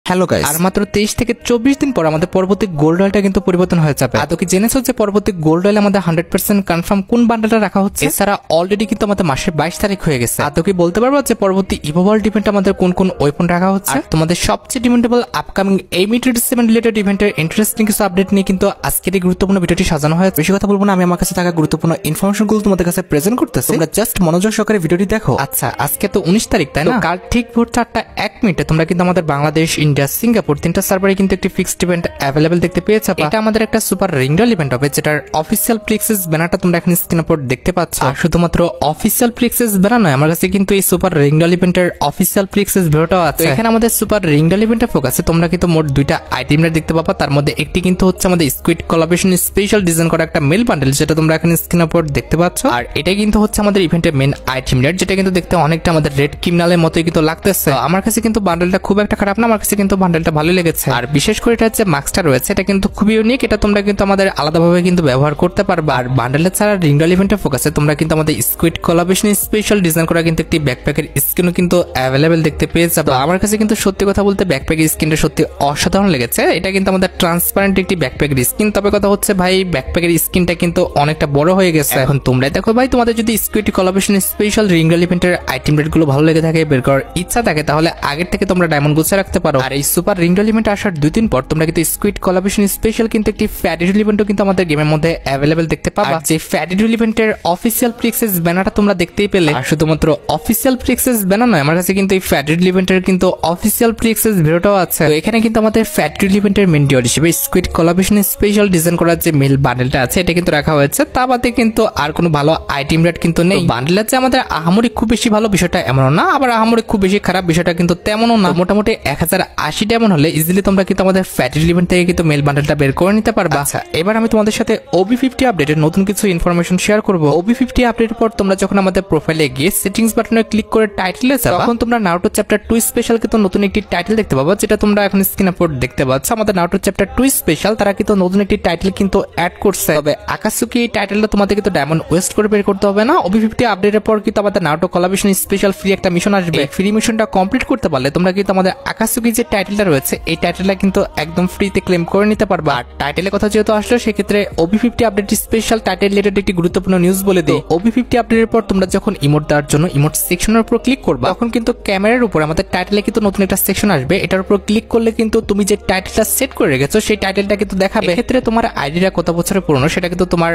Hello guys, আর মাত্র 23 থেকে 24 দিন পর আমাদের পরবর্তী গোল্ড রয়্যালটা কিন্তু পরিবর্তন হয়ে যাবে। আদৌ কি জেনেছো যে পরবর্তী গোল্ড রয়্যাল আমাদের 100% কনফার্ম কোন বান্ডেলটা রাখা হচ্ছে? এছাড়া অলরেডি কিন্তু আমাদের মাসের 22 তারিখ হয়ে গেছে। আদৌ কি বলতে পারবো যে পরবর্তী ইভো ওয়ার্ল্ড ইভেন্টে আমাদের কোন কোন ওয়েপন রাখা হচ্ছে? আর তোমাদের সবচেয়ে ডিমান্ডেবল আপকামিং এই মিড 7 রিলেটেড ইভেন্টের ইন্টারেস্টিং কিছু আপডেট নিয়ে কিন্তু আজকের এই গুরুত্বপূর্ণ ভিডিওটি সাজানো হয়। বেশি কথা বলবো না, আমি আমার কাছে থাকা গুরুত্বপূর্ণ ইনফরমেশনগুলো তোমাদের কাছে প্রেজেন্ট করতেছি। তোমরা জাস্ট মনোযোগ সহকারে ভিডিওটি দেখো। আচ্ছা, আজকে তো 19 তারিখ, তাই না? কাল ঠিক ভোর 4:01 তোমরা কিন্তু আমাদের বাংলাদেশ, ইন্ডিয়া, সিঙ্গাপুর তিনটা সার্ভারে কিন্তু একটি ফিক্সড ইভেন্ট অ্যাভেলেবল দেখতে পেয়েছো। এটা আমাদের একটা সুপার রিং রয়্যাল ইভেন্ট হবে, যেটার অফিসিয়াল প্লেক্সেস ব্যানারটা তোমরা এখন স্ক্রিনের উপর দেখতে পাচ্ছ। আর শুধুমাত্র অফিসিয়াল প্লেক্সেস ব্যানার নয়, আমার কাছে কিন্তু এই সুপার রিং রয়্যাল ইভেন্টের অফিসিয়াল প্লেক্সেস ভিডিওটাও আছে। এখানে আমাদের সুপার রিং রয়্যাল ইভেন্টে ফোকাসে তোমরা কিন্তু মোট দুইটা আইটেম দেখতে পাবা। তার মধ্যে একটি কিন্তু হচ্ছে আমাদের স্কুইড কোলাবরেশন স্পেশাল ডিজাইন করা একটা মেল বান্ডেল, যেটা তোমরা এখন স্ক্রিনের উপর দেখতে পাচ্ছ। আর এটা কিন্তু হচ্ছে আমাদের ইভেন্টের মেন আইটেম, যেটা কিন্তু দেখতে অনেকটা আমাদের রেড ক্রিমিনালের মতোই কিন্তু লাগতেছে। আমার কাছে কিন্তু বান্ডেলটা খুব একটা খারাপ না, আমার কাছে কিন্তু বান্ডেলটা ভালো লেগেছে। আর বিশেষ করে এটা হচ্ছে মাস্কটা রয়েছে, এটা কিন্তু খুবই ইউনিক। এটা তোমরা কিন্তু আমাদের আলাদাভাবে কিন্তু ব্যবহার করতে পারবা। আর বান্ডেলের ছাড়া রিং রয়্যাল ইভেন্টে ফোকাসে তোমরা কিন্তু আমাদের স্কুইড কোলাবরেশন স্পেশাল ডিজাইন করা কিন্তু একটি ব্যাকপ্যাকের স্কিনও কিন্তু অ্যাভেলেবেল দেখতে পেয়ে যাবে। আমার কাছে কিন্তু সত্যি কথা বলতে ব্যাকপ্যাকের স্কিনটা সত্যি অসাধারণ লেগেছে। এটা কিন্তু আমাদের ট্রান্সপারেন্ট একটি ব্যাকপ্যাকের স্কিন। তবে কথা হচ্ছে ভাই, ব্যাকপ্যাকের স্কিনটা কিন্তু অনেকটা বড় হয়ে গেছে। এখন তোমরা দেখো ভাই, তোমাদের যদি squid collaboration special ring royal ইভেন্টের আইটেম রেট গুলো ভালো লেগে থাকে, বের করার ইচ্ছা থাকে, তাহলে আগের থেকে তোমরা ডায়মন্ড গুছিয়ে রাখতে পারো। আর এই সুপার রিং রয়্যাল ইভেন্ট আসার 2 দিন পর তোমরা কিন্তু স্কুইড কোলাবরেশন স্পেশাল কিন্তু একটি ফ্যাডিডুল ইভেন্টও কিন্তু আমাদের গেমের মধ্যে অ্যাভেলেবেল দেখতে পাবা। যে ফ্যাডিডুল ইভেন্টের অফিসিয়াল প্লেক্সেস ব্যানারটা তোমরা দেখতেই পেলে। আর শুধুমাত্র অফিসিয়াল প্লেক্সেস ব্যানার নয়, আমার কাছে কিন্তু এই ফ্যাডিডুল ইভেন্টের কিন্তু অফিসিয়াল প্লেক্সেস ভিডিওটাও আছে। তো এখানে কিন্তু আমাদের ফ্যাডিডুল ইভেন্টের মেন ডিওর হিসেবে স্কুইড কোলাবরেশন স্পেশাল ডিজাইন করার যে মেল বান্ডেলটা আছে, এটা কিন্তু রাখা হয়েছে। তা বাদে কিন্তু আর কোনো ভালো আইটেম রেট কিন্তু নেই। বান্ডেলের যে আমাদের আহামরি খুব বেশি ভালো বিষয়টা এমনও না, আবার আহামরি খুব বেশি খারাপ বিষয়টা কিন্তু তেমনও না। মোটামুটি 1080 ডায়মন্ড হলে ইজিলি তোমরা কিন্তু আমাদের ফ্যাডিডুল ইভেন্ট থেকে কিন্তু মেল বান্ডেলটা বের করে নিতে পারবা। আচ্ছা, এবার আমি তোমাদের সাথে OB50 আপডেটের নতুন কিছু ইনফরমেশন শেয়ার করব। OB50 আপডেটের পর তোমরা যখন আমাদের প্রোফাইলে গিয়ে সেটিংস বাটনে ক্লিক করে টাইটেলে যাবে, তখন তোমরা নারুটো চ্যাপ্টার 2 স্পেশাল কিন্তু নতুন একটি টাইটেল দেখতে পাবা, যেটা তোমরা এখন স্ক্রিনের উপর দেখতে পাচ্ছ। আমাদের নারুটো চ্যাপ্টার 2 স্পেশাল তারা কিন্তু নতুন একটি টাইটেল কিন্তু অ্যাড করছে। তবে আকাসুকি এই টাইটেলটা তোমাদের কিন্তু ডায়মন্ড ওয়েস্ট করে বের করতে হবে না। OB50 আপডেটের পর কিন্তু আমাদের নারুটো কোলাবরেশন স্পেশাল ফ্রি একটা মিশন আসবে। ফ্রি মিশনটা কমপ্লিট করতে পারলে তোমরা কিন্তু আমাদের আকাসুকি যে টাইটেলটা রয়েছে, এই টাইটেলটা কিন্তু একদম ফ্রিতে ক্লেম করে নিতে পারবা। আর টাইটেলের কথা যেহেতু আসলো, সেক্ষেত্রে OB50 update special title related একটি গুরুত্বপূর্ণ নিউজ বলে দিই। OB50 আপডেটের পর তোমরা যখন ইমোট দেওয়ার জন্য ইমোট সেকশনের উপর ক্লিক করবা, তখন কিন্তু ক্যামেরার উপর আমাদের টাইটেলে কিন্তু নতুন একটা সেকশন আসবে। এটার উপর ক্লিক করলে কিন্তু তুমি যে টাইটেলটা সেট করে রেখেছো, সেই টাইটেলটা কিন্তু দেখাবে। এক্ষেত্রে তোমার আইডিটা কত বছরের পুরনো সেটা কিন্তু তোমার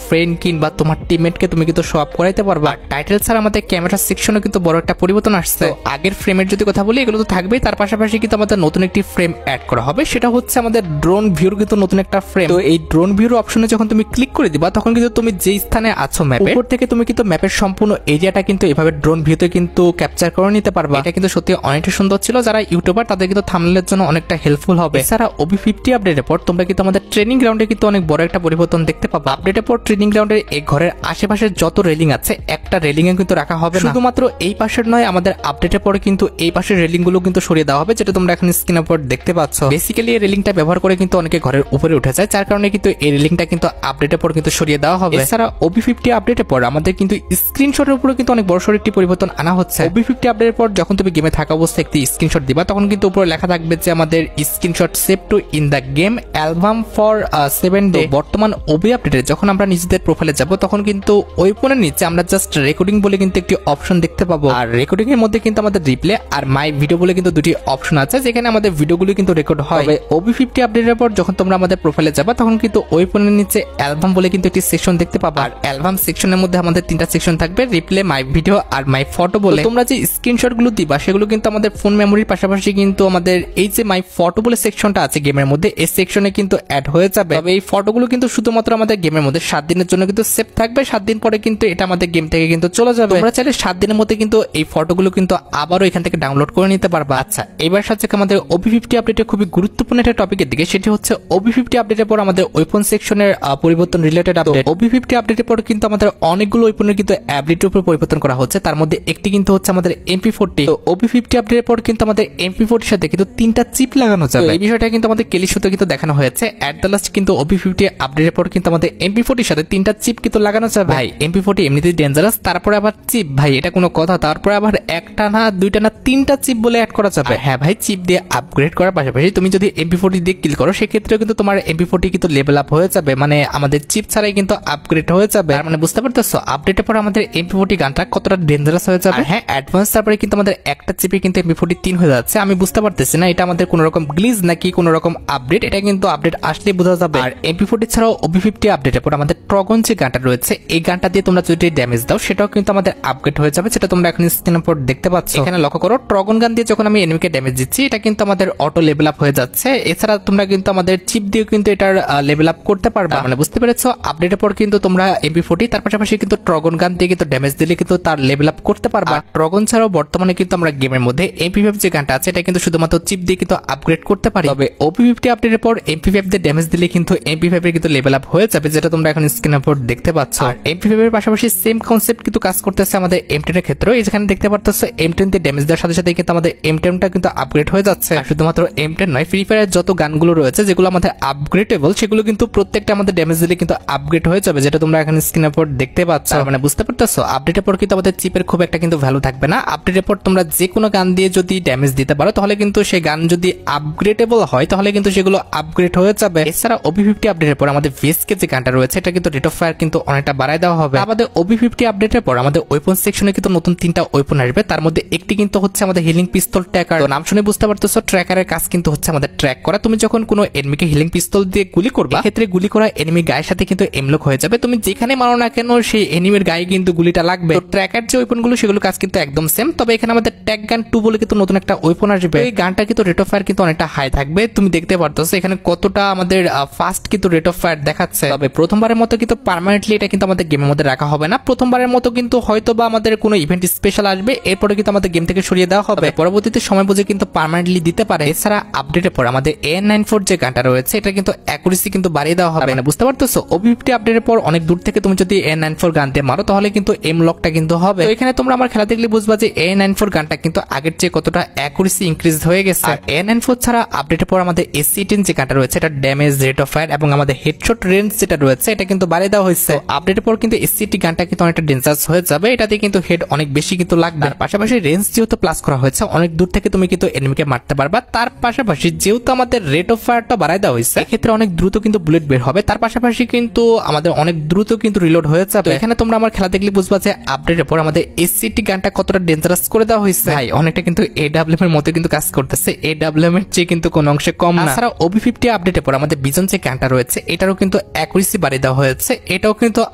ফ্রেন্ড কিংবা তোমার টিমমেটকে তুমি কিন্তু শো আপ করাইতে পারবা। টাইটেল ছাড়া আমাদের ক্যামেরা সেকশনে কিন্তু বড় একটা পরিবর্তন আসছে। আগের ফ্রেমের যদি কথা বলি, এগুলো তো থাকবেই, তার পাশাপাশি কিন্তু আমাদের নতুন একটি ফ্রেম অ্যাড করা হবে। সেটা হচ্ছে আমাদের ড্রোন ভিউর কিন্তু নতুন একটা ফ্রেম। তো এই ড্রোন ভিউর অপশনে যখন তুমি ক্লিক করে দিবা, তখন কিন্তু তুমি যেই স্থানে আছো ম্যাপের উপর থেকে তুমি কিন্তু ম্যাপের সম্পূর্ণ এরিয়াটা কিন্তু এভাবে ড্রোন ভিউতে কিন্তু ক্যাপচার করে নিতে পারবা। এটা কিন্তু সত্যি অনেকটা সুন্দর ছিল। যারা ইউটিউবার তাদের কিন্তু থাম্বনেলের জন্য অনেকটা হেল্পফুল হবে। এছাড়া OB50 আপডেটের পর তোমরা কিন্তু আমাদের ট্রেনিং গ্রাউন্ডে কিন্তু অনেক বড় একটা পরিবর্তন দেখতে পাবা। আপডেটের পর ট্রেনিং গ্রাউন্ডের এই ঘরের আশেপাশে যত রেলিং আছে, একটা রেলিং এ কিন্তু রাখা হবে না। শুধুমাত্র এই পাশের নয়, আমাদের আপডেটের পরে কিন্তু এই পাশের রেলিং গুলো কিন্তু সরিয়ে দেওয়া হবে, যেটা তোমরা এখন স্ক্রিনের উপর দেখতে পাচ্ছ। বেসিক্যালি এই রেলিংটা ব্যবহার করে কিন্তু অনেকে ঘরের উপরে উঠে যায়, যার কারণে কিন্তু এই রেলিংটা কিন্তু আপডেটের পর কিন্তু সরিয়ে দেওয়া হবে। এছাড়া OB50 আপডেটের পর আমাদের কিন্তু স্ক্রিনশটের উপরে কিন্তু অনেক বড়সড় একটি পরিবর্তন আনা হচ্ছে। OB50 আপডেটের পর যখন তুমি গেমে থাকা অবস্থায় একটি স্ক্রিনশট দিবা, তখন কিন্তু উপরে লেখা থাকবে যে আমাদের screenshot save two in the game album for 7 day. বর্তমান OB আপডেটে যখন আমরা নিজেদের প্রোফাইলে যাব, তখন কিন্তু ওই ফোনের নিচে আমরা জাস্ট রেকর্ডিং বলে কিন্তু একটি অপশন দেখতে পাবো। আর রেকর্ডিং এর মধ্যে কিন্তু আমাদের রিপ্লে আর মাই ভিডিও বলে কিন্তু দুটি অপশন আছে, যেখানে আমাদের ভিডিওগুলো কিন্তু রেকর্ড হয়। OB50 আপডেটের পর যখন তোমরা আমাদের প্রোফাইলে যাবা, তখন কিন্তু ওই ফোনের নিচে অ্যালবাম বলে কিন্তু একটি সেকশন দেখতে পাবা। আর অ্যালবাম সেকশনের মধ্যে আমাদের 3টা সেকশন থাকবে, রিপ্লে, মাই ভিডিও আর মাই ফটো বলে। তোমরা যে স্ক্রিনশট গুলো দিবা, সেগুলো কিন্তু আমাদের ফোন মেমোরির পাশাপাশি কিন্তু আমাদের এই যে মাই ফটো বলে সেকশনটা আছে গেমের মধ্যে, এই সেকশনে কিন্তু অ্যাড হয়ে যাবে। তবে এই ফটোগুলো কিন্তু শুধুমাত্র আমাদের গেমের মধ্যে 7 দিনের জন্য কিন্তু সেভ থাকবে। 7 দিন পরে কিন্তু এটা আমাদের গেম থেকে কিন্তু চলে যাবে। তোমরা চাইলে 7 দিনের মধ্যে কিন্তু এই ফটোগুলো কিন্তু আবারও এখান থেকে ডাউনলোড করে নিতে পারবা। আচ্ছা, এবার সাথে আমাদের OB50 আপডেটে খুবই গুরুত্বপূর্ণ একটা টপিকের দিকে, সেটি হচ্ছে OB50 আপডেটের পর আমাদের ওয়েপন সেকশনের পরিবর্তন রিলেটেড আপডেট। OB50 আপডেটের পর কিন্তু আমাদের অনেকগুলো ওয়েপনের কিন্তু অ্যাবিলিটির উপর পরিবর্তন করা হচ্ছে। তার মধ্যে একটি কিন্তু হচ্ছে আমাদের MP40। তো OB50 আপডেটের পর কিন্তু আমাদের MP40 সাথে কিন্তু 3টা চিপ লাগানো যাবে। এই বিষয়টা কিন্তু আমাদের কেলিশোতে কিন্তু দেখানো হয়েছে। এট দ্য লাস্ট কিন্তু OB50 আপডেটের পর কিন্তু আমাদের MP40 সাথে 3টা চিপ কিন্তু লাগানো যাবে। ভাই MP40 এমনিতেই ডেঞ্জারাস, তারপরে আবার চিপ, ভাই এটা কোনো কথা? তারপরে আবার একটা না, দুইটা না, 3টা চিপ বলে অ্যাড করা যাবে। হ্যাঁ ভাই, চিপ দিয়ে আপগ্রেড করার পাশাপাশি তুমি যদি MP40 দিয়ে কিল করো সেক্ষেত্রেও কিন্তু তোমার MP40 কিন্তু লেভেল আপ হয়ে যাবে, মানে আমাদের চিপ ছাড়াই কিন্তু আপগ্রেড হয়ে যাবে। আর মানে বুঝতে পারতেছো আপডেটের পর আমাদের MP40 গানটা কতটা ডেঞ্জারাস হয়ে যাবে। হ্যাঁ, অ্যাডভান্স তারপরে কিন্তু আমাদের একটা চিপে কিন্তু MP40 3 হয়ে যাচ্ছে। আমি বুঝতে পারতেছি না এটা আমাদের কোনো রকম গ্লিচ নাকি কোনো রকম আপডেট, এটা কিন্তু আপডেট আসলেই বোঝা যাবে। আর MP40 ছাড়াও OP50 আপডেটের পর আমাদের ট্রগন যে গানটা রয়েছে এই গানটা দিয়ে তোমরা যদি ড্যামেজ দাও সেটাও কিন্তু আমাদের আপগ্রেড হয়ে যাবে, যেটা তোমরা এখন স্ক্রিনের উপর দেখতে পাচ্ছ। এখানে লক্ষ্য করো ট্রগন গান দিয়ে যখন আমি এনিমিকে ড্যামেজ দিচ্ছি এটা কিন্তু আমাদের অটো লেভেল আপ হয়ে যাচ্ছে। এছাড়া তোমরা কিন্তু আমাদের চিপ দিয়ে কিন্তু এটার লেভেল আপ করতে পারবে। মানে বুঝতে পেরেছো আপডেটের পর কিন্তু তোমরা MP40 তার পাশাপাশি কিন্তু ট্রগন গান দিয়ে কিন্তু ড্যামেজ দিলে কিন্তু তার লেভেল আপ করতে পারবা। ট্রগন ছাড়াও বর্তমানে কিন্তু আমরা গেমের মধ্যে MP5 যে গানটা আছে এটা কিন্তু শুধুমাত্র চিপ দিয়ে কিন্তু আপগ্রেড করতে পারি। তবে OP50 আপডেটের পর MP5 দিয়ে ড্যামেজ দিলে কিন্তু MP5 এর কিন্তু লেভেল আপ হয়ে যাবে, যেটা তোমরা এখন স্ক্রিনের উপর দেখতে পাচ্ছ। আর MP5 এর পাশাপাশি সেম কনসেপ্ট কিন্তু কাজ করতেছে আমাদের M10 এর ক্ষেত্রে। যেখানে দেখতে পারতেছো M10 দিয়ে ড্যামেজ দেওয়ার সাথে সাথে কিন্তু আমাদের M10টা কিন্তু আপগ্রেড হয়ে যাচ্ছে। আর শুধুমাত্র M10 নয়, ফ্রি ফায়ারের যত গানগুলো রয়েছে যেগুলো আমাদের আপগ্রেডেবল সেগুলো কিন্তু প্রত্যেকটা আমাদের ড্যামেজ দিলে কিন্তু আপগ্রেড হয়ে যাবে, যেটা তোমরা এখন স্ক্রিনের উপর দেখতে পাচ্ছ। মানে বুঝতে পারতেছো আপডেটের পর কিন্তু আমাদের চিপের খুব একটা কিন্তু ভ্যালু থাকবে না। আপডেটের পর তোমরা যে কোনো গান দিয়ে যদি ড্যামেজ দিতে পারো তাহলে কিন্তু সেই গান যদি আপগ্রেডেবল হয় তাহলে কিন্তু সেগুলো আপগ্রেড হয়ে যাবে। এছাড়া OP50 আপডেটের পর আমাদের VSK যে গানটা রয়েছে এটা কিন্তু রেট অফ ফায়ার কিন্তু অনেকটা বাড়ায় দেওয়া হবে। আমাদের OP50 আপডেটের পর আমাদের ওয়েপন সেকশনে কিন্তু নতুন 3টা ওয়েপন আসবে, তার মধ্যে একটি কিন্তু হচ্ছে আমাদের হিলিং পিস্তল ট্র্যাকার। তো নাম শুনে বুঝতে পারতেছো ট্র্যাকারের কাজ কিন্তু হচ্ছে আমাদের ট্র্যাক করা। তুমি যখন কোনো এনিমিকে হিলিং পিস্তল দিয়ে গুলি করবে ক্ষেত্রে গুলি করা এনিমি গায়ের সাথে কিন্তু এমলক হয়ে যাবে, তুমি যেখানে মারো না কেন সেই এনিমির গায়ে কিন্তু গুলিটা লাগবে। তো ট্র্যাকার যে ওয়েপনগুলো সেগুলো কাজ কিন্তু একদম সেম, তবে এখানে আমাদের ট্যাগ গান 2 বলে কিন্তু নতুন একটা ওয়েপন আসবে। এই গানটা কিন্তু রেট অফ ফায়ার কিন্তু অনেকটা হাই থাকবে, তুমি দেখতে পারতেছো এখানে কতটা আমাদের ফাস্ট কিন্তু রেট অফ ফায়ার দেখাচ্ছে। তবে প্রথমবারের মতো কিন্তু পার্মানেন্টলি এটা কিন্তু আমাদের গেমের মধ্যে রাখা হবে না। প্রথমবারের মতো কিন্তু হয়তো বা আমাদের কোনো ইভেন্ট স্পেশাল আসবে, এরপরে কিন্তু আমাদের গেম থেকে সরিয়ে দেওয়া হবে, পরবর্তীতে সময় বুঝে কিন্তু পার্মানেন্টলি দিতে পারে। এছাড়া আপডেটের পর আমাদের AN94 যে গানটা রয়েছে এটা কিন্তু অ্যাকুরেসি কিন্তু বাড়িয়ে দেওয়া হবে। না বুঝতে পারতেছো OP50 আপডেটের পর অনেক দূর থেকে তুমি যদি AN94 গান দিয়ে মারো তাহলে কিন্তু এম লকটা কিন্তু হবে। তো এখানে তোমরা আমার খেলা দেখলে বুঝবা যে AN94 গানটা কিন্তু আগের চেয়ে কতটা অ্যাকুরেসি ইনক্রিজ হয়ে গেছে। আর AN94 ছাড়া আপডেটের পর আমাদের SC10 যে গানটা রয়েছে এটা ড্যামেজ রেট অফ ফায়ার এবং আমাদের হেডশট রেঞ্জ যেটা রয়েছে এটা কিন্তু বাড়িয়ে দেওয়া হয়েছে। আপডেটের পর কিন্তু SC10 গানটা কিন্তু অনেকটা ডেঞ্জারাস হয়ে যাবে, এটাতে কিন্তু হেড অনেক বেশি কিন্তু লাগবে। আর পাশাপাশি রেঞ্জ যেহেতু প্লাস করা হয়েছে অনেক দূর থেকে তুমি কিন্তু এনিমিকে মারতে পারবা। তার পাশাপাশি যেহেতু আমাদের রেট অফ ফায়ারটা বাড়ায় দেওয়া হয়েছে এক্ষেত্রে অনেক দ্রুত কিন্তু বুলেট বের হবে, তার পাশাপাশি কিন্তু আমাদের অনেক দ্রুত কিন্তু রিলোড হয়ে যাবে। এখানে তোমরা আমার খেলা দেখলে বুঝবা যে আপডেটের পর আমাদের SC10 গানটা কতটা ডেঞ্জারাস করে দেওয়া হয়েছে। ভাই অনেকটা কিন্তু AWM এর মতো কিন্তু কাজ করতেছে, AWM এর চেয়ে কিন্তু কোনো অংশে কম না। এছাড়া OP50 আপডেটের পর আমাদের বিজন যে গানটা রয়েছে এটারও কিন্তু অ্যাকুরেসি বাড়িয়ে দেওয়া হয়েছে, এটাও কিন্তু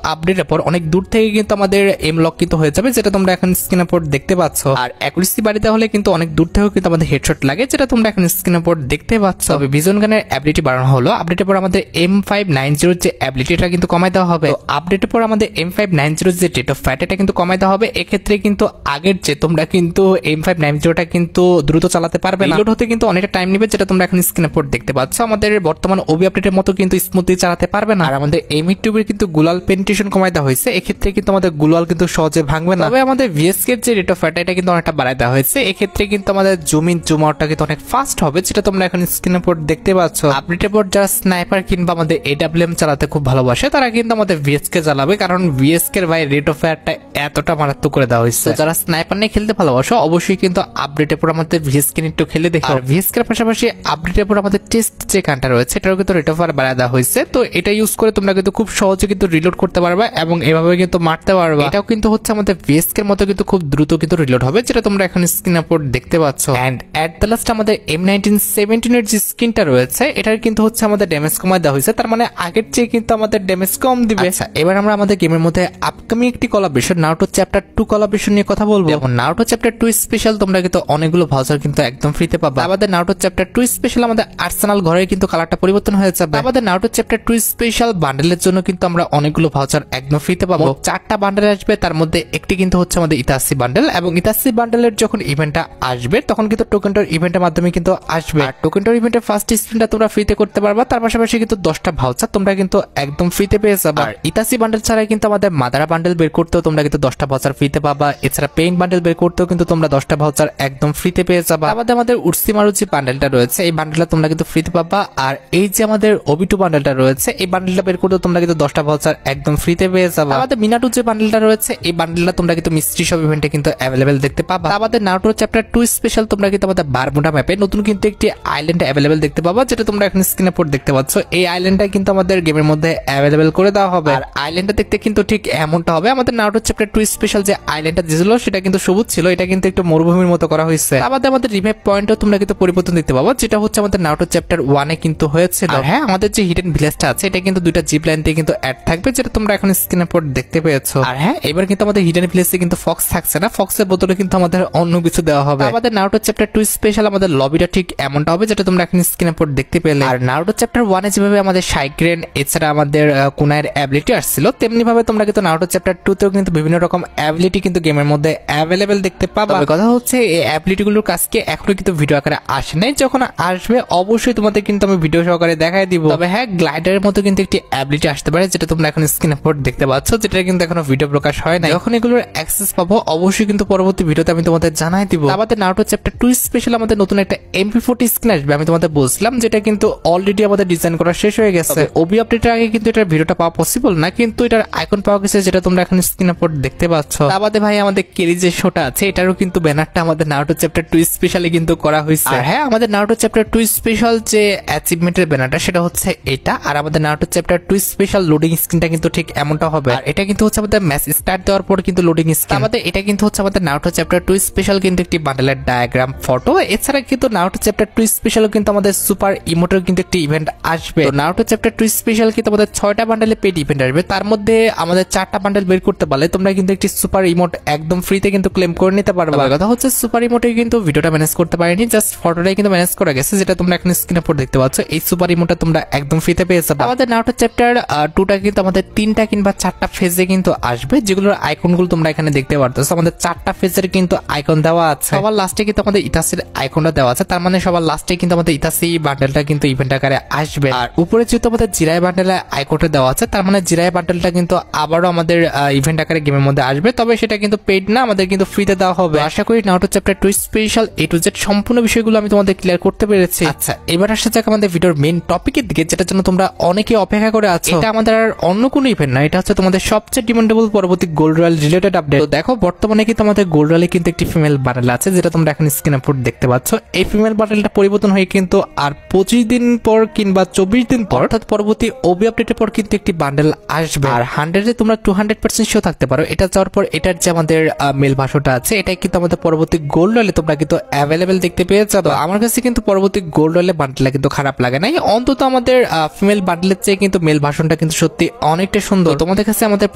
আপডেটের পর অনেক দূর থেকে কিন্তু আমাদের এম লক কিন্তু হয়ে যাবে, যেটা তোমরা এখন স্ক্রিনের উপর দেখতে পাচ্ছ। আর অ্যাকুরেসি বাড়িয়ে দেওয়া হলে কিন্তু অনেক দূর থেকেও কিন্তু আমাদের হেডশট লাগে, যেটা তোমরা এখন স্ক্রিনের উপর দেখতে পাচ্ছ। তবে বিজন গানের অ্যাবিলিটি বাড়ানো হলো, আপডেটের পর আমাদের M590 যে অ্যাবিলিটি এটা কিন্তু কমাই দেওয়া হবে। আপডেটের পর আমাদের M590 যে রেট অফ ফায়ার এটা কিন্তু কমাই দেওয়া হবে, এক্ষেত্রে কিন্তু আগের যে তোমরা কিন্তু M590টা কিন্তু দ্রুত চালাতে পারবে না, রিলোড হতে কিন্তু অনেকটা টাইম নেবে, যেটা তোমরা এখন স্ক্রিনের উপর দেখতে পাচ্ছ। আমাদের বর্তমান ওবি আপডেটের মতো কিন্তু স্মুথলি চালাতে পারবে না। আর আমাদের M2 এর কিন্তু গ্লোবাল পেনিট্রেশন কমাই দেওয়া হয়েছে, এক্ষেত্রে কিন্তু আমাদের গ্লোবাল কিন্তু সহজে ভাঙবে না। তবে আমাদের VSK এর যে রেট অফ ফায়ার এটা কিন্তু অনেকটা বাড়াই দেওয়া হয়েছে, এক্ষেত্রে কিন্তু আমাদের জুম ইন জুম আউটটা কিন্তু অনেক ফাস্ট হবে, যেটা তোমরা এখন স্ক্রিনের উপর দেখতে পাচ্ছ। আপডেটের পর যারা স্নাইপার কিংবা আমাদের AWM চালাতে খুব ভালোবাসে তারা কিন্তু আমাদের VSK চালাবে, কারণ VSK এর ভাই রেট অফ ফায়ারটা এতটা মারাত্মক করে দেওয়া হয়েছে। যারা স্নাইপার নিয়ে খেলতে ভালোবাসো অবশ্যই কিন্তু আপডেটের পর আমাদের VSK একটু খেলে দেখো। আর VSK এর পাশাপাশি আপডেটের পর আমাদের টেস্ট যে গানটা রয়েছে এটারও কিন্তু রেট অফ ফায়ার বাড়ায় দেওয়া হয়েছে, তো এটা ইউজ করে তোমরা কিন্তু খুব সহজে কিন্তু রিলোড করতে পারবে এবং এভাবে কিন্তু মারতে পারবে। এটাও কিন্তু হচ্ছে আমাদের VSK এর মতো কিন্তু খুব দ্রুত কিন্তু রিলোড হবে, যেটা তোমরা এখন স্ক্রিনের উপর দেখতে পাচ্ছ। এন্ড এট দ্য লাস্ট আমাদের M1917 এর যে স্কিনটা রয়েছে এটার কিন্তু হচ্ছে আমাদের ড্যামেজ কমায় দেওয়া হয়েছে, তার মানে আগের চেয়ে কিন্তু আমাদের ড্যামেজ কম দিবে। আচ্ছা এবার আমরা আমাদের গেমের মধ্যে আপকামিং একটি কোলাবরেশন নারুটো চ্যাপ্টার 2 কোলাবরেশন নিয়ে কথা বলবো। এবং নারুটো চ্যাপ্টার 2 স্পেশাল তোমরা কিন্তু অনেকগুলো ভাউচার কিন্তু একদম ফ্রিতে পাবা। আমাদের নারুটো চ্যাপ্টার 2 স্পেশাল আমাদের আর্সেনাল ঘরের কিন্তু কালারটা পরিবর্তন হয়ে যাবে। আমাদের নারুটো চ্যাপ্টার 2 স্পেশাল বান্ডেলের জন্য কিন্তু আমরা অনেকগুলো ভাউচার একদম ফ্রিতে পাবো। 4টা বান্ডেল আসবে, তার মধ্যে একটি কিন্তু হচ্ছে আমাদের ইতাসি বান্ডেল, এবং ইতাসি বান্ডেলের যখন ইভেন্টটা আসবে তখন কিন্তু টোকেনটার ইভেন্টের মাধ্যমে কিন্তু আসবে। আর টোকেনটার ইভেন্টের ফার্স্ট স্পিনটা তোমরা ফ্রিতে করতে পারবা, তার পাশাপাশি কিন্তু 10টা ভাউচার তোমরা কিন্তু একদম ফ্রিতে পেয়ে যাবে। আর ইতাসি বান্ডেল ছাড়া কিন্তু আমাদের মাদারা বান্ডেল বের করতেও তোমরা কিন্তু 10টা ভাউচার ফ্রিতে পাবা। এছাড়া পেইন্ট বান্ডেল বের করতেও কিন্তু তোমরা 10টা ভাউচার একদম ফ্রিতে পেয়ে যাবা। আমাদের উর্সিমারু যে বান্ডেলটা রয়েছে এই বান্ডেলটা তোমরা কিন্তু ফ্রিতে পাবা। আর এই যে আমাদের OB2 বান্ডেলটা রয়েছে এই বান্ডেলটা বের করতেও তোমরা কিন্তু 10টা ভাউচার একদম ফ্রিতে পেয়ে যাবা। আমাদের মিনাটু যে বান্ডেলটা রয়েছে এই বান্ডেলটা তোমরা কিন্তু মিস্ট্রি শপ ইভেন্টে কিন্তু অ্যাভেলেবেল দেখতে পাবা। আমাদের নারুটো চ্যাপ্টার 2 স্পেশাল তোমরা কিন্তু আমাদের বারমুডা ম্যাপে নতুন কিন্তু একটি আইল্যান্ড অ্যাভেলেবেল দেখতে পাবা, যেটা তোমরা এখন স্ক্রিনে পর দেখতে পাচ্ছ। এই আইল্যান্ডটা কিন্তু আমাদের গেমের মধ্যে অ্যাভেলেবেল করে দেওয়া হবে। আর আইল্যান্ডটা দেখতে কিন্তু ঠিক এমনটা হবে। আমাদের নারুটো চ্যাপ্টার 2 স্পেশাল যে আইল্যান্ডটা দিয়েছিল সেটা কিন্তু সবুজ ছিল, এটা কিন্তু একটু মরুভূমির মতো করা হয়েছে। আমাদের রিভাইভ পয়েন্টও তোমরা কিন্তু পরিবর্তন দেখতে পাবো, যেটা হচ্ছে আমাদের নারুটো চ্যাপ্টার 1 এ কিন্তু হয়েছিল। হ্যাঁ, আমাদের যে হিডেন ভিলেজটা আছে এটা কিন্তু দুইটা জিপ লাইন দিয়ে কিন্তু অ্যাড থাকবে, যেটা তোমরা এখন স্ক্রিনে পর দেখতে পেয়েছো। আর হ্যাঁ, এবার কিন্তু আমাদের হিডেন ভিলেজে কিন্তু ফক্স থাকছে না, ফক্সের বদলে কিন্তু আমাদের অন্য কিছু দেওয়া হবে। আমাদের নারুটো চ্যাপ্টার 2 স্পেশাল আমাদের লবিটা ঠিক এমনটা হবে, যেটা তোমরা এখন স্ক্রিনে পর দেখতে পেলে। আর নারুটো চ্যাপ্টার 1 এ যেভাবে আমাদের সাইগ্রেন এছাড়া আমাদের কুনাইয়ের অ্যাবিলিটি আসছিল, তেমনি ভাবে তোমরা কিন্তু নারুটো চ্যাপ্টার 2 তেও কিন্তু বিভিন্ন রকম অ্যাবিলিটি কিন্তু গেমের মধ্যে অ্যাভেলেবেল দেখতে পাবা। কথা হচ্ছে এই অ্যাবিলিটি গুলোর কাজকে এখনো কিন্তু ভিডিও আকারে আসে নাই, যখন আসবে অবশ্যই তোমাদের কিন্তু আমি ভিডিও সহকারে দেখাই দিব। তবে হ্যাঁ, গ্লাইডারের মতো কিন্তু একটি অ্যাবিলিটি আসতে পারে, যেটা তোমরা এখন স্ক্রিনে পর দেখতে পাচ্ছ, যেটা কিন্তু এখনো ভিডিও প্রকাশ হয় না। যখন এগুলোর অ্যাক্সেস পাবো অবশ্যই কিন্তু পরবর্তী ভিডিওতে আমি তোমাদের জানাই দিব। আমাদের নারুটো চ্যাপ্টার 2 স্পেশাল আমাদের নতুন একটা MP40 স্কিন আসবে, আমি তোমাদের বলছিলাম, যেটা কিন্তু অলরেডি আমাদের ডিজাইন করা শেষ হয়ে গেছে। ওবি আপডেটের আগে কিন্তু এটার ভিডিওটা পাওয়া পসিবল না, কিন্তু এটার আইকন পাওয়া গেছে, যেটা তোমরা এখন স্ক্রিনে পর দেখতে পাচ্ছ। আমাদের ভাই আমাদের কেরি যে শোটা আছে এটারও কিন্তু ব্যানারটা আমাদের নারুটো চ্যাপ্টার 2 স্পেশালি কিন্তু করা হয়েছে। আর হ্যাঁ, আমাদের নারুটো চ্যাপ্টার 2 স্পেশাল যে অ্যাচিভমেন্টের ব্যানারটা সেটা হচ্ছে এটা। আর আমাদের নারুটো চ্যাপ্টার 2 স্পেশাল লোডিং স্ক্রিনটা কিন্তু ঠিক এমনটা হবে। আর এটা কিন্তু হচ্ছে আমাদের ম্যাচ স্টার্ট দেওয়ার পর কিন্তু লোডিং স্ক্রিন। আমাদের এটা কিন্তু হচ্ছে আমাদের নারুটো চ্যাপ্টার 2 স্পেশাল কিন্তু একটি বান্ডেলের ডায়াগ্রাম ফটো। এছাড়া কিন্তু নারুটো চ্যাপ্টার 2 স্পেশাল কিন্তু আমাদের সুপার ইমোটের কিন্তু একটি ইভেন্ট আসবে। তো নারুটো চ্যাপ্টার 2 স্পেশাল কিন্তু আমাদের 6টা বান্ডেলে পেড ইভেন্ট আসবে, তার মধ্যে আমাদের 4টা বান্ডেল বের করতে পারলে তোমরা কিন্তু একটি সুপার ইমোট একদম ফ্রিতে কিন্তু ক্লেম করে নিতে পারবে। কথা হচ্ছে সুপার ইমোটে কিন্তু ভিডিওটা ম্যানেজ করতে পারিনি, জাস্ট ফটোটাই কিন্তু ম্যানেজ করা গেছে, যেটা তোমরা এখন স্ক্রিনে পর দেখতে পাচ্ছ। এই সুপার ইমোটটা তোমরা একদম ফ্রিতে পেয়ে যাবে। আমাদের নারুটো চ্যাপ্টার 2টা কিন্তু আমাদের 3টা কিংবা 4টা ফেজে কিন্তু আসবে, যেগুলোর আইকনগুলো তোমরা এখানে দেখতে পারতেছো। আমাদের 4টা ফেজের কিন্তু আইকন দেওয়া আছে। সবার লাস্টে কিন্তু আমাদের ইতাসির আইকনটা দেওয়া আছে, তার মানে সবার লাস্টে কিন্তু আমাদের ইতাসি বান্ডেলটা কিন্তু ইভেন্ট আকারে আসবে। আর উপরে যেহেতু আমাদের জিরাই বান্ডেলে আইকনটা দেওয়া আছে, তার মানে জিরাই বান্ডেলটা কিন্তু আবারও আমাদের ইভেন্ট আকারে গেমের মধ্যে আসবে, তবে সেটা কিন্তু পেইড না, আমাদের কিন্তু ফ্রিতে দেওয়া হবে। আশা করি Naruto chapter 2 special A to Z সম্পূর্ণ বিষয়গুলো আমি তোমাদের ক্লিয়ার করতে পেরেছি। আচ্ছা, এবার আসা যাক আমাদের ভিডিওর মেইন টপিকের দিকে, যেটার জন্য তোমরা অনেকে অপেক্ষা করে আছো। এটা আমাদের আর অন্য কোনো ইভেন্ট না, এটা হচ্ছে তোমাদের সবচেয়ে ডিমান্ডেবল পরবর্তী গোল্ড রয়্যাল রিলেটেড আপডেট। তো দেখো, বর্তমানে কিন্তু আমাদের গোল্ড রয়্যালে কিন্তু একটি ফিমেল বান্ডেল আছে, যেটা তোমরা এখন স্ক্রিনে পর দেখতে পাচ্ছ। এই ফিমেল বান্ডেলটা পরিবর্তন হয়ে কিন্তু আর 25 দিন পর কিংবা 24 দিন পর, অর্থাৎ পরবর্তী ওবি আপডেটের পর কিন্তু একটি বান্ডেল আসবে। আর 100 তোমরা 200% শিওর থাকতে পারো, এটা যাওয়ার পর এটার যে আমাদের মেল ভাষাটা আছে এটাই কিন্তু আমাদের পরবর্তী গোল্ড রয়্যালে তোমরা কিন্তু অ্যাভেলেবেল দেখতে পেয়ে যাবে। আমার কাছে কিন্তু পরবর্তী গোল্ড রয়্যালে বান্ডেলটা কিন্তু খারাপ লাগে নাই, অন্তত আমাদের ফিমেল বান্ডেলের চেয়ে কিন্তু মেল ভাষণটা কিন্তু সত্যি অনেকটা সুন্দর। তোমাদের কাছে আমাদের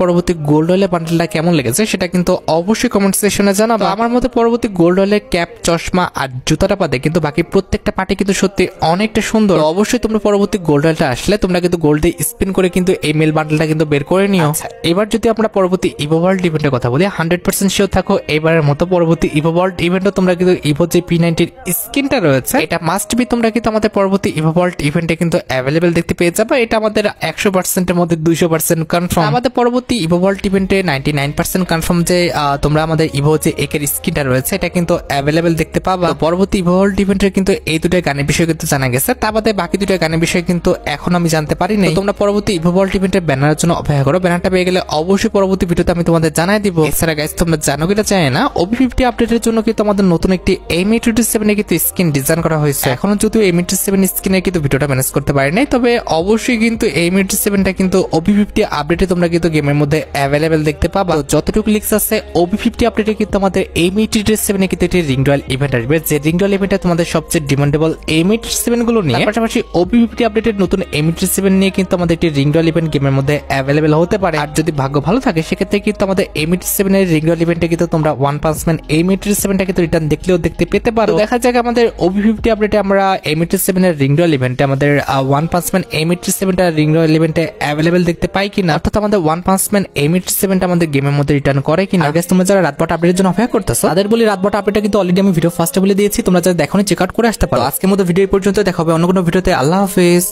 পরবর্তী গোল্ড রয়্যালে বান্ডেলটা কেমন লেগেছে সেটা কিন্তু অবশ্যই কমেন্ট সেকশনে জানাবো। আমার মতে পরবর্তী গোল্ড রয়্যালের ক্যাপ, চশমা আর জুতাটা বাদে কিন্তু বাকি প্রত্যেকটা পার্টি কিন্তু সত্যি অনেকটা সুন্দর। অবশ্যই তোমরা পরবর্তী গোল্ড রয়্যালটা আসলে তোমরা কিন্তু গোল্ডে স্পিন করে কিন্তু এই মেল বান্ডেলটা কিন্তু বের করে নিও। এবার যদি আমরা পরবর্তী ইভো ওয়ার্ল্ড ইভেন্টের কথা বলি, 100% শিওর থাকো এবারের মতো পরবর্তী ইভো ওয়ার্ল্ড ইভেন্টে তোমরা কিন্তু ইভো যে P90 স্কিনটা রয়েছে এটা মাস্ট বি তোমরা কিন্তু আমাদের পরবর্তী ইভো ওয়ার্ল্ড ইভেন্টে কিন্তু অ্যাভেলেবেল দেখতে পেয়ে যাবে। এটা আমাদের 100% এর মধ্যে 200% কনফার্ম। আমাদের পরবর্তী ইভো ওয়ার্ল্ড ইভেন্টে 99% কনফার্ম যে তোমরা আমাদের ইভো যে একের স্কিনটা রয়েছে এটা কিন্তু অ্যাভেলেবেল দেখতে পাবা। পরবর্তী ইভো ওয়ার্ল্ড ইভেন্টের কিন্তু এই দুটো গানের বিষয় কিন্তু জানা গেছে, তা বাদে বাকি দুটো গানের বিষয় কিন্তু এখন আমি জানতে পারিনি। তোমরা পরবর্তী ইভো ওয়ার্ল্ড ইভেন্টের ব্যানারের জন্য অপেক্ষা করো, ব্যানারটা পেয়ে গেলে অবশ্যই পরবর্তী ভিডিওতে আমি তোমাদের জানাই দিব। এছাড়া গাইস, তোমরা জানো কিনা চাই না, OB50 আপডেটের জন্য কিন্তু আমাদের নতুন একটি M87 এর কিন্তু স্কিন ডিজাইন করা হয়েছে। এখনো যদিও M87 স্কিনের কিন্তু ভিডিওটা ম্যানেজ করতে পারি নাই, তবে অবশ্যই কিন্তু M87টা কিন্তু OB50 আপডেটে তোমরা কিন্তু গেমের মধ্যে অ্যাভেলেবেল দেখতে পাবা। যতটুকু লিক্স আছে OB50 আপডেটে কিন্তু আমাদের M87 এ কিন্তু একটি রিং রয়্যাল ইভেন্ট আসবে, যে রিং রয়্যাল ইভেন্টে তোমাদের সবচেয়ে ডিমান্ডেবল M87 গুলো নিয়ে পাশাপাশি OB50 আপডেটের নতুন M87 নিয়ে কিন্তু আমাদের একটি রিং রয়্যাল ইভেন্ট গেমের মধ্যে অ্যাভেলেবেল হতে পারে। আর যদি ভাগ্য ভালো থাকে সেক্ষেত্রে কিন্তু আমাদের M87 এর রিং রয়্যাল ইভেন্টে কিন্তু তোমরা ওয়ান পাঞ্চ ম্যান M87টা কিন্তু রিটার্ন দেখলেও দেখতে পেতে পারো। দেখা যাক আমাদের OB50 আপডেটে আমরা M87 এর রিং রয়্যাল ইভেন্টে আমাদের ওয়ান পাঞ্চ ম্যান M87টা রিং রয়্যাল ইভেন্টে অ্যাভেলেবেল দেখতে পাই কিনা, অর্থাৎ আমাদের ওয়ান পাঞ্চ ম্যান M87টা আমাদের গেমের মধ্যে রিটার্ন করে কিনা। গাইস, তোমরা যারা রাতবাট আপডেটের জন্য অপেক্ষা করতেছো তাদের বলি রাতবাট আপডেটটা কিন্তু অলরেডি আমি ভিডিও ফার্স্টে বলে দিয়েছি, তোমরা যারা দেখোনি চেক আউট করে আসতে পারো। আজকের মতো ভিডিও এই পর্যন্ত, দেখা হবে অন্য কোনো ভিডিওতে। আল্লাহ হাফেজ।